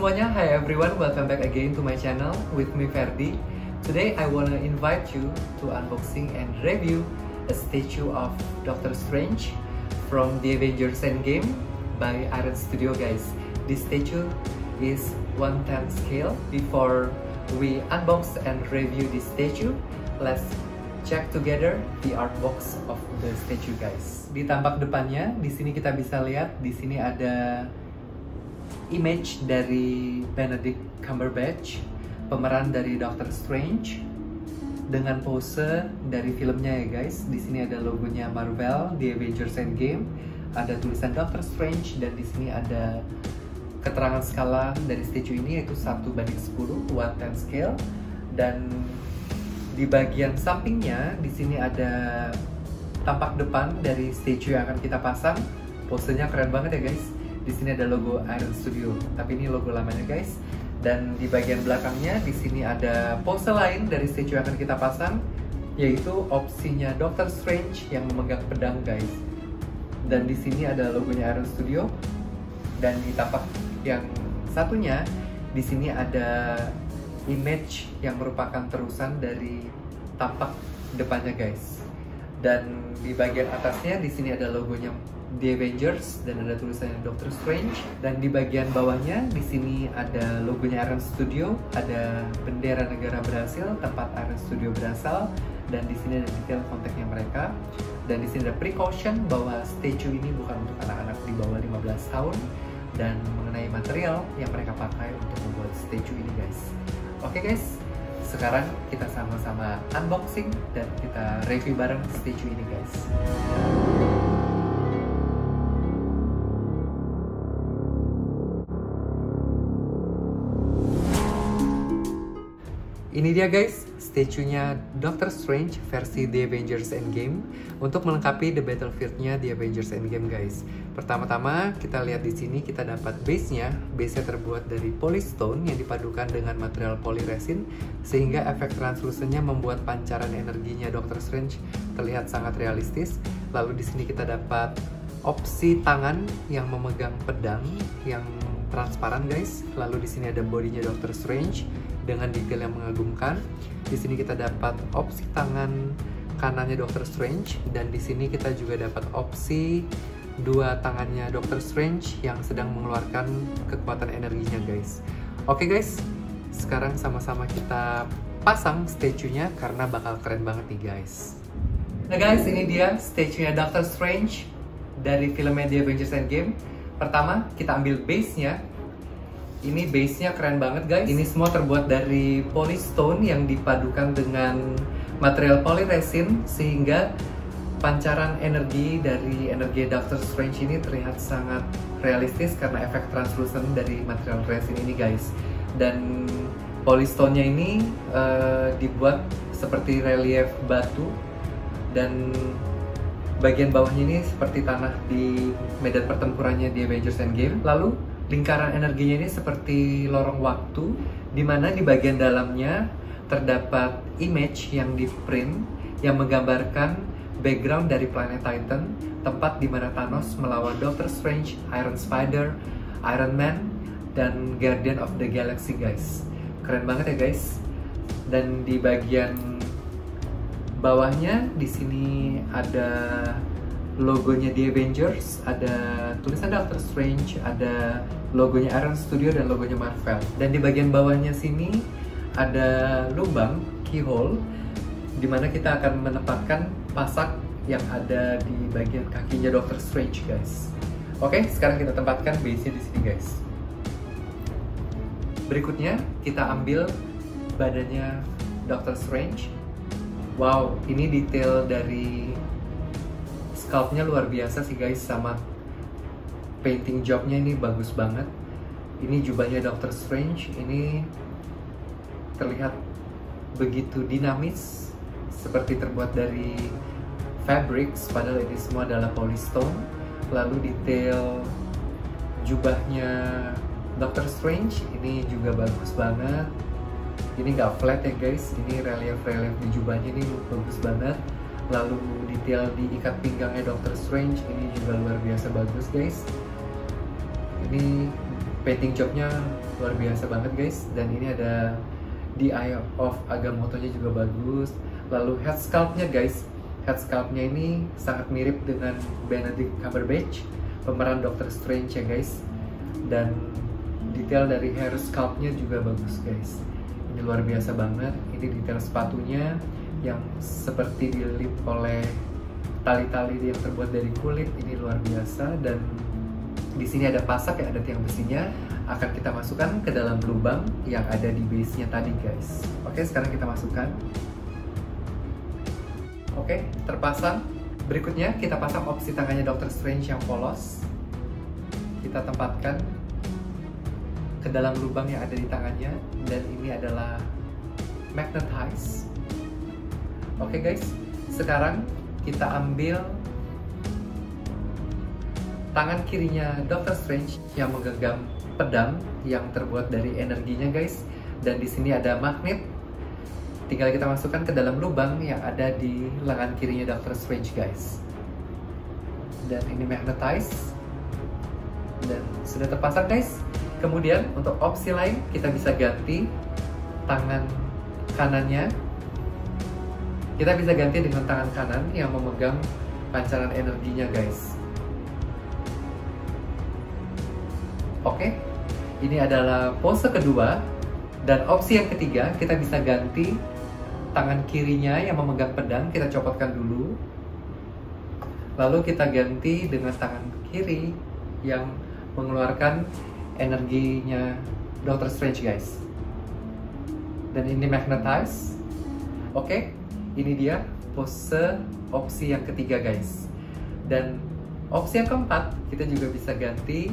semuanya, hi everyone, welcome back again to my channel with me Ferdi. Today I wanna invite you to unboxing and review a statue of Doctor Strange from the Avengers Endgame by Iron Studio, guys. This statue is 1/10 scale. Before we unbox and review this statue, let's check together the art box of the statue, guys. Di tampak depannya, di sini kita bisa lihat, di sini ada image dari Benedict Cumberbatch, pemeran dari Doctor Strange, dengan pose dari filmnya ya guys. Di sini ada logonya Marvel, The Avengers Endgame, ada tulisan Doctor Strange, dan di sini ada keterangan skala dari statue ini yaitu 1:10, 1/10 scale. Dan di bagian sampingnya di sini ada tampak depan dari statue yang akan kita pasang. Posenya keren banget ya guys. Di sini ada logo Iron Studio, tapi ini logo lamanya guys. Dan di bagian belakangnya di sini ada pose lain dari statue yang akan kita pasang, yaitu opsinya Doctor Strange yang memegang pedang guys. Dan di sini ada logonya Iron Studio. Dan di tampak yang satunya di sini ada image yang merupakan terusan dari tampak depannya guys. Dan di bagian atasnya di sini ada logonya The Avengers dan ada tulisannya Doctor Strange. Dan di bagian bawahnya di sini ada logonya Iron Studio, ada bendera negara Brasil tempat Iron Studio berasal, dan di sini ada detail kontaknya mereka. Dan di sini ada precaution bahwa statue ini bukan untuk anak-anak di bawah 15 tahun, dan mengenai material yang mereka pakai untuk membuat statue ini guys. Oke guys, sekarang kita sama-sama unboxing dan kita review bareng statue ini guys. Ini dia guys, statue-nya Doctor Strange versi The Avengers Endgame untuk melengkapi the battlefield-nya The Avengers Endgame guys. Pertama-tama kita lihat di sini kita dapat base-nya. Base-nya terbuat dari polystone yang dipadukan dengan material polyresin sehingga efek translusennya membuat pancaran energinya Doctor Strange terlihat sangat realistis. Lalu di sini kita dapat opsi tangan yang memegang pedang yang transparan guys. Lalu di sini ada bodinya Doctor Strange dengan detail yang mengagumkan. Di sini kita dapat opsi tangan kanannya Doctor Strange, dan di sini kita juga dapat opsi dua tangannya Doctor Strange yang sedang mengeluarkan kekuatan energinya guys. Oke guys, sekarang sama-sama kita pasang statue-nya karena bakal keren banget nih guys. Nah guys, ini dia statue-nya Doctor Strange dari filmnya The Avengers Endgame. Pertama, kita ambil base-nya. Ini base-nya keren banget guys. Ini semua terbuat dari polystone yang dipadukan dengan material polyresin sehingga pancaran energi dari energi Doctor Strange ini terlihat sangat realistis karena efek translucent dari material resin ini guys. Dan polystone-nya ini dibuat seperti relief batu, dan bagian bawahnya ini seperti tanah di medan pertempurannya di Avengers Endgame. Lalu lingkaran energinya ini seperti lorong waktu, di mana di bagian dalamnya terdapat image yang di print yang menggambarkan background dari planet Titan, tempat di mana Thanos melawan Doctor Strange, Iron Spider, Iron Man, dan Guardian of the Galaxy guys. Keren banget ya guys. Dan di bagian bawahnya di sini ada logonya The Avengers, ada tulisan Doctor Strange, ada logonya Iron Studio dan logonya Marvel. Dan di bagian bawahnya sini ada lubang keyhole di mana kita akan menempatkan pasak yang ada di bagian kakinya Doctor Strange guys. Oke, sekarang kita tempatkan base-nya di sini guys. Berikutnya kita ambil badannya Doctor Strange. Wow, ini detail dari sculptnya luar biasa sih guys, sama painting jobnya ini bagus banget. Ini jubahnya Doctor Strange, ini terlihat begitu dinamis, seperti terbuat dari fabrics, padahal ini semua adalah polystone. Lalu detail jubahnya Doctor Strange ini juga bagus banget. Ini nggak flat ya guys, ini relief-relief di jubahnya ini bagus banget. Lalu detail di ikat pinggangnya Doctor Strange ini juga luar biasa bagus guys. Ini painting jobnya luar biasa banget guys. Dan ini ada The Eye of Agamotto-nya juga bagus. Lalu head sculpt-nya guys, head sculpt-nya ini sangat mirip dengan Benedict Cumberbatch, pemeran Doctor Strange ya guys. Dan detail dari hair sculpt-nya juga bagus guys. Ini luar biasa banget. Ini detail sepatunya yang seperti dilip oleh tali-tali yang terbuat dari kulit, ini luar biasa. Dan di sini ada pasak ya, ada tiang besinya, akan kita masukkan ke dalam lubang yang ada di base-nya tadi guys. Oke, sekarang kita masukkan. Oke, terpasang. Berikutnya kita pasang opsi tangannya Doctor Strange yang polos. Kita tempatkan ke dalam lubang yang ada di tangannya, dan ini adalah magnetize. Oke guys, sekarang kita ambil tangan kirinya Doctor Strange yang menggenggam pedang yang terbuat dari energinya guys, dan di sini ada magnet. Tinggal kita masukkan ke dalam lubang yang ada di lengan kirinya Doctor Strange guys. Dan ini magnetize dan sudah terpasang guys. Kemudian untuk opsi lain kita bisa ganti tangan kanannya. Kita bisa ganti dengan tangan kanan yang memegang pancaran energinya guys. Oke, ini adalah pose kedua. Dan opsi yang ketiga, kita bisa ganti tangan kirinya yang memegang pedang, kita copotkan dulu. Lalu kita ganti dengan tangan kiri yang mengeluarkan energinya Doctor Strange guys. Dan ini magnetize. Oke, ini dia pose opsi yang ketiga guys. Dan opsi yang keempat, kita juga bisa ganti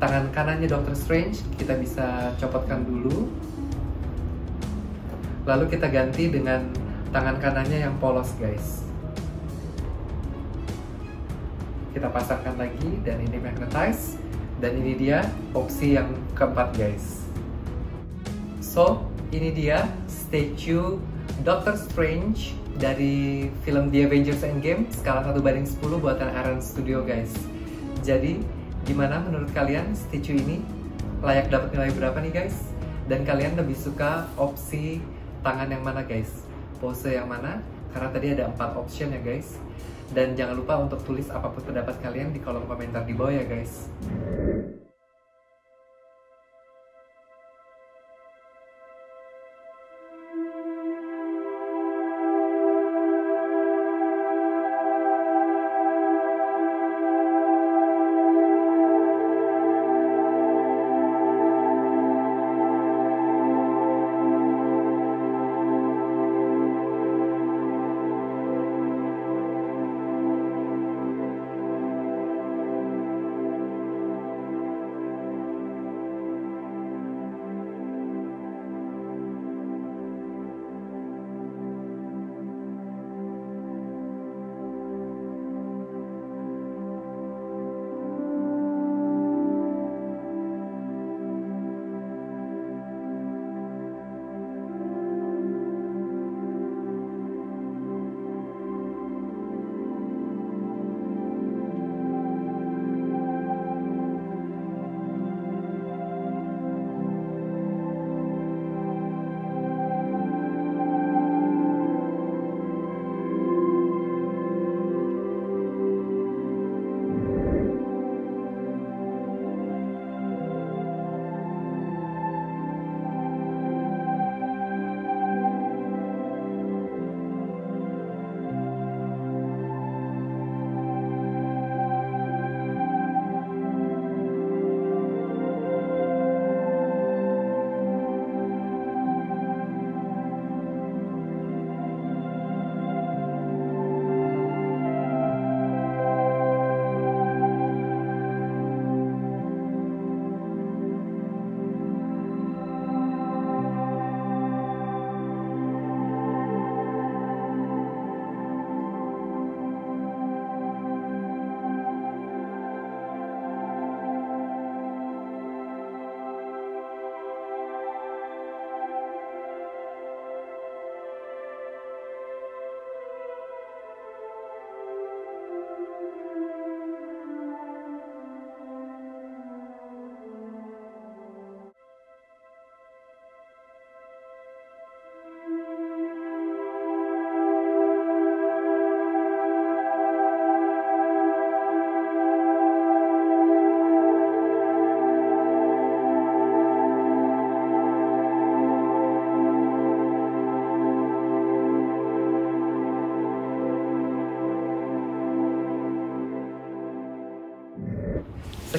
tangan kanannya Doctor Strange, kita bisa copotkan dulu. Lalu kita ganti dengan tangan kanannya yang polos guys. Kita pasangkan lagi, dan ini magnetize. Dan ini dia opsi yang keempat guys. So, ini dia statue Doctor Strange dari film The Avengers Endgame, skala 1/10 buatan Iron Studio guys. Jadi, gimana menurut kalian statue ini? Layak dapat nilai berapa nih guys? Dan kalian lebih suka opsi tangan yang mana guys? Pose yang mana? Karena tadi ada 4 option ya guys. Dan jangan lupa untuk tulis apapun pendapat kalian di kolom komentar di bawah ya guys.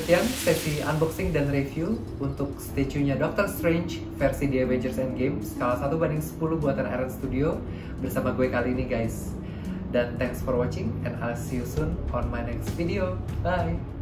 sekian sesi unboxing dan review untuk statue-nya Doctor Strange versi The Avengers Endgame skala 1/10 buatan Iron Studio bersama gue kali ini guys. Dan thanks for watching and I'll see you soon on my next video. Bye!